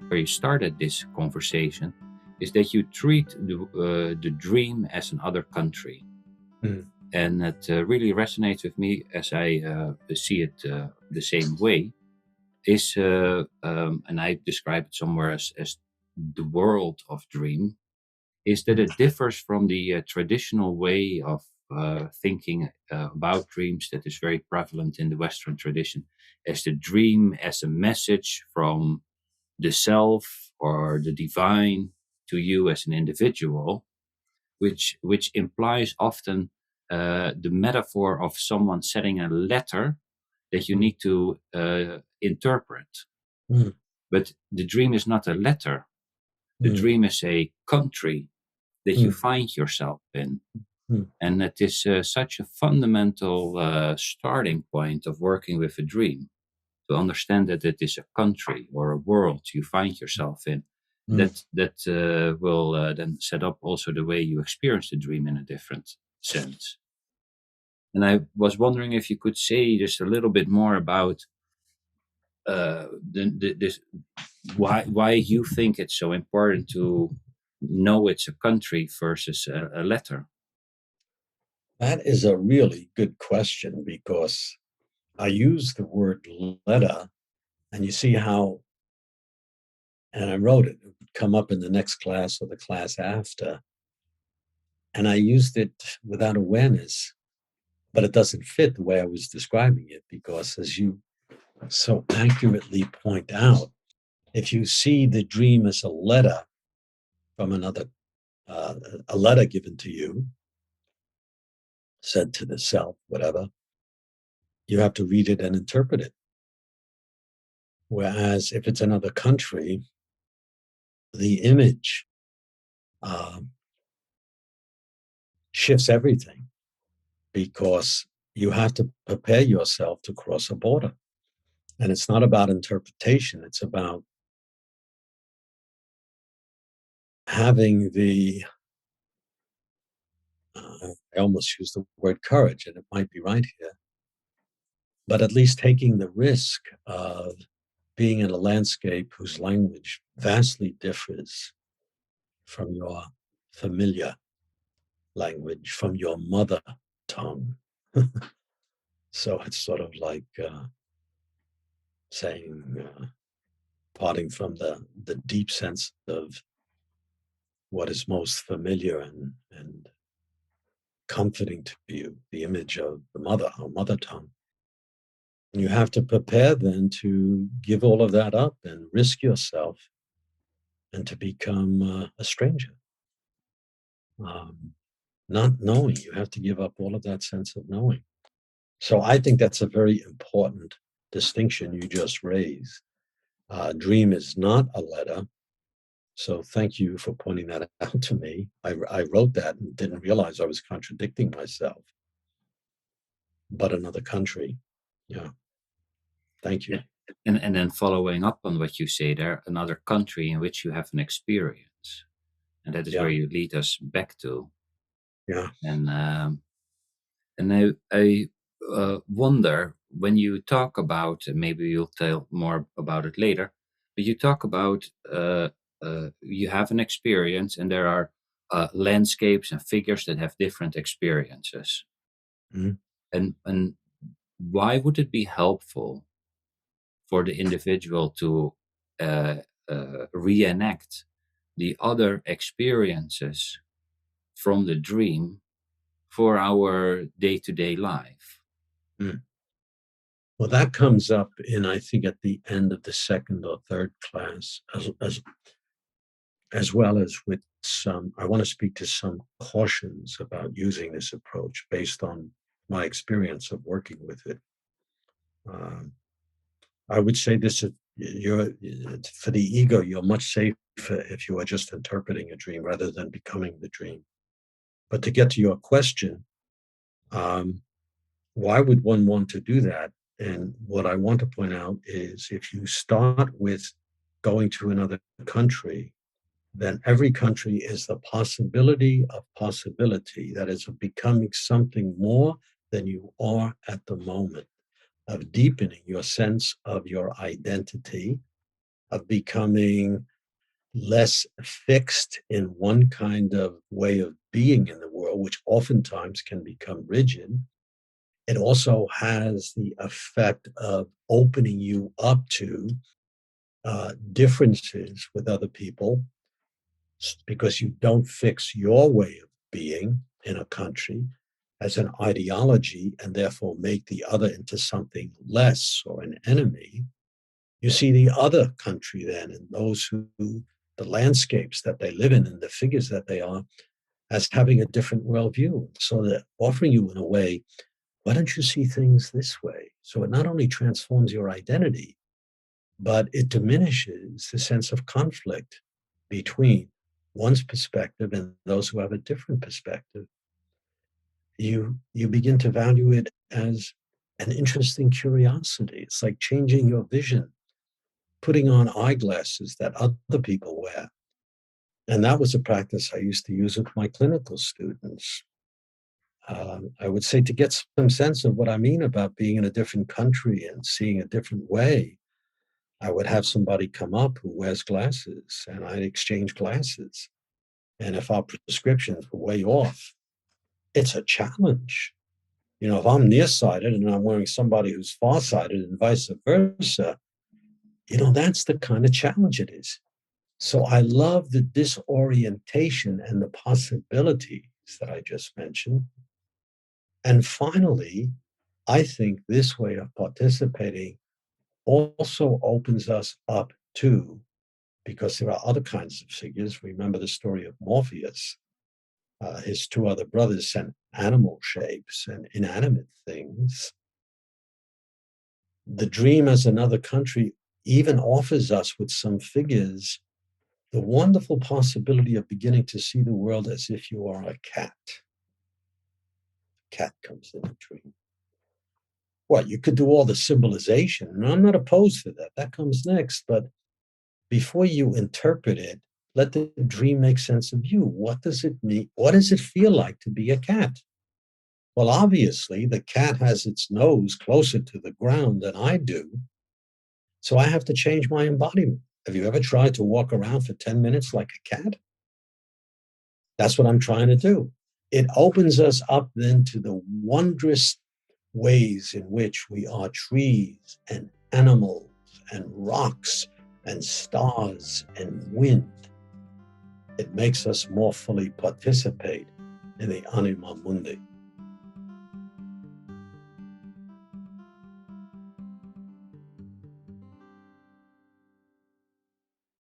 where you started this conversation, is that you treat the dream as another country. Mm. And it really resonates with me as I see it the same way. And I describe it somewhere as the world of dream, is that it differs from the traditional way of thinking about dreams that is very prevalent in the Western tradition, as the dream as a message from the self or the divine to you as an individual, which implies often the metaphor of someone sending a letter that you need to interpret. Mm. But the dream is not a letter. The Mm. dream is a country that you find yourself in. Mm. And it is such a fundamental starting point of working with a dream, to understand that it is a country or a world you find yourself in. That will then set up also the way you experience the dream in a different sense. And I was wondering if you could say just a little bit more about this, why you think it's so important to know it's a country versus a letter. That is a really good question, because I use the word letter, and you see how, and I wrote it would come up in the next class or the class after, and I used it without awareness, but it doesn't fit the way I was describing it, because as you so accurately point out, if you see the dream as a letter from another, a letter given to you, said to the self, whatever, you have to read it and interpret it. Whereas if it's another country, the image shifts everything, because you have to prepare yourself to cross a border. And it's not about interpretation, it's about having the, I almost use the word courage, and it might be right here, but at least taking the risk of being in a landscape whose language vastly differs from your familiar language, from your mother tongue. So it's sort of like saying, parting from the deep sense of what is most familiar and comforting to you, the image of the mother, our mother tongue. And you have to prepare then to give all of that up and risk yourself and to become a stranger. Not knowing, you have to give up all of that sense of knowing. So I think that's a very important distinction you just raised. Dream is not a letter. So thank you for pointing that out to me. I wrote that and didn't realize I was contradicting myself. But another country. Yeah. Thank you. And then following up on what you say there, another country in which you have an experience. And that is where you lead us back to. Yeah. And I wonder, when you talk about, maybe you'll tell more about it later, but you talk about you have an experience, and there are landscapes and figures that have different experiences. Mm-hmm. And why would it be helpful for the individual to reenact the other experiences from the dream for our day-to-day life? Mm. Well, that comes up in, I think, at the end of the second or third class, as well as with some, I want to speak to some cautions about using this approach based on my experience of working with it. I would say this is, for the ego, you're much safer if you are just interpreting a dream rather than becoming the dream. But to get to your question, why would one want to do that? And what I want to point out is, if you start with going to another country, then every country is the possibility of possibility, that is, of becoming something more than you are at the moment, of deepening your sense of your identity, of becoming less fixed in one kind of way of being in the world, which oftentimes can become rigid. It also has the effect of opening you up to differences with other people because you don't fix your way of being in a country as an ideology and therefore make the other into something less or an enemy. You see the other country then and those who, the landscapes that they live in and the figures that they are, as having a different worldview. So they're offering you in a way, why don't you see things this way? So it not only transforms your identity, but it diminishes the sense of conflict between one's perspective and those who have a different perspective. You begin to value it as an interesting curiosity. It's like changing your vision, putting on eyeglasses that other people wear. And that was a practice I used to use with my clinical students. I would say to get some sense of what I mean about being in a different country and seeing a different way, I would have somebody come up who wears glasses and I'd exchange glasses. And if our prescriptions were way off, it's a challenge. If I'm nearsighted and I'm wearing somebody who's farsighted and vice versa, that's the kind of challenge it is. So I love the disorientation and the possibilities that I just mentioned. And finally, I think this way of participating also opens us up to, because there are other kinds of figures. Remember the story of Morpheus. His two other brothers sent animal shapes and inanimate things. The dream as another country even offers us with some figures the wonderful possibility of beginning to see the world as if you are a cat. Cat comes in a dream. Well, you could do all the symbolization, and I'm not opposed to that. That comes next. But before you interpret it, let the dream make sense of you. What does it mean? What does it feel like to be a cat? Well, obviously, the cat has its nose closer to the ground than I do. So I have to change my embodiment. Have you ever tried to walk around for 10 minutes like a cat? That's what I'm trying to do. It opens us up then to the wondrous ways in which we are trees and animals and rocks and stars and wind. It makes us more fully participate in the anima mundi.